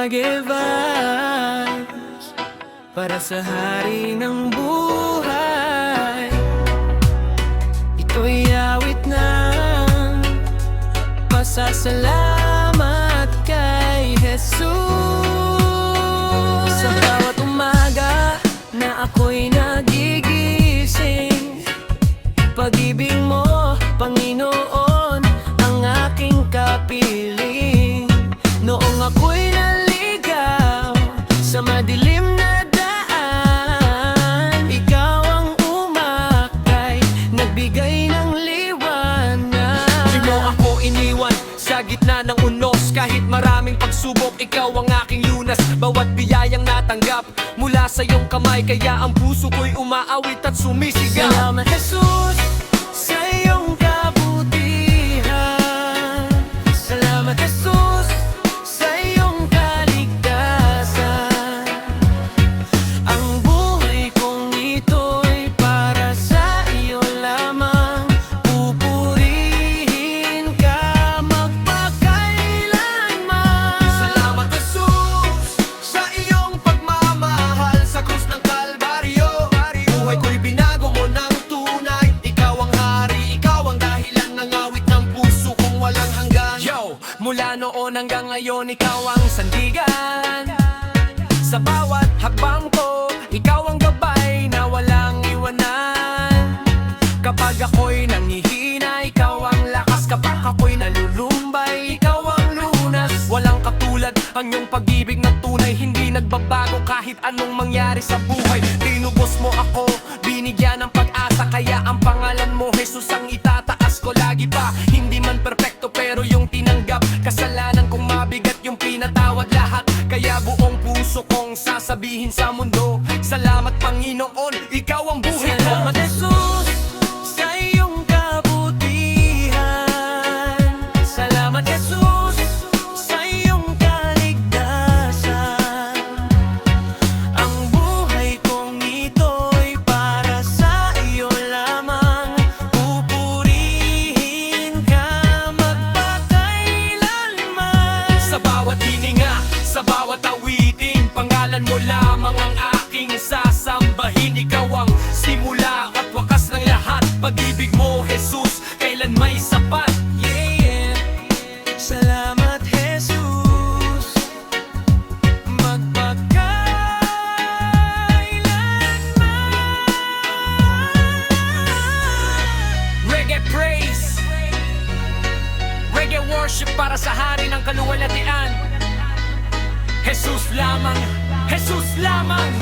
reggae vibes para sa hari ng buhay. Ito'y awit ng pasasalamat kay Jesus. Sa bawat umaga na ako'y nagigising, pag-ibig mo, Panginoon, ang aking kapiling. Noong ako'y naligaw sa madilim na daan, ikaw ang umakay, nagbigay ng liwanag. Di mo ako iniwan sa gitna ng unos, kahit maraming pagsubok, ikaw ang aking lunas. Bawat biyayang natanggap mula sa iyong kamay, kaya ang puso ko'y umaawit at sumisigaw. Salamat Jesus sa iyong kabutihan. Salamat Jesus sa iyong kaligtasan. Ang buhay kong ito'y para sa iyo lamang. Pupurihin ka magpakailanman. Salamat Jesus sa iyong pagmamahal sa krus ng Kalbaryo. Buhay ko'y binago mo ng tunay. Ikaw ang hari, ikaw ang dahilan ng awit ng puso kong walang hanggan. Yo! Mula noon hanggang ngayon, ikaw ang sandigan. Sa bawat hakbang ko, ikaw ang gabay na walang iwanan. Kapag ako'y nanghihina, ikaw ang lakas. Kapag ako'y nalulumbay, ikaw ang lunas. Walang katulad ang iyong pag-ibig na tunay, hindi nagbabago kahit anong mangyari sa buhay. Tinubos mo ako, binigyan ng pag-asa, kaya ang pangalan mo Jesus ang itataas ko lagi pa. Hindi man perpekto pero yung tinanggap, kasalanan kong mabigat yung pinatawad lahat. Kaya buong puso kong sasabihin sa mundo, salamat Panginoon, ikaw ang buhay ko. Salamat Jesus sa iyong kabutihan. Salamat Jesus sa iyong kaligtasan. Ang buhay kong ito'y para sa iyo lamang. Pupurihin ka magpakailanman. Sa bawat hininga, sa bawat awitin, pangalan mo lamang ang aking sasambahin. Ikaw ang simula at wakas ng lahat. Pag-ibig mo, Jesus, kailan may sapat. Yeah, yeah. Salamat Jesus magpakailanman. Reggae praise, reggae worship para sa hari ng kaluwalhatian. Jesus lamang, Jesus lamang.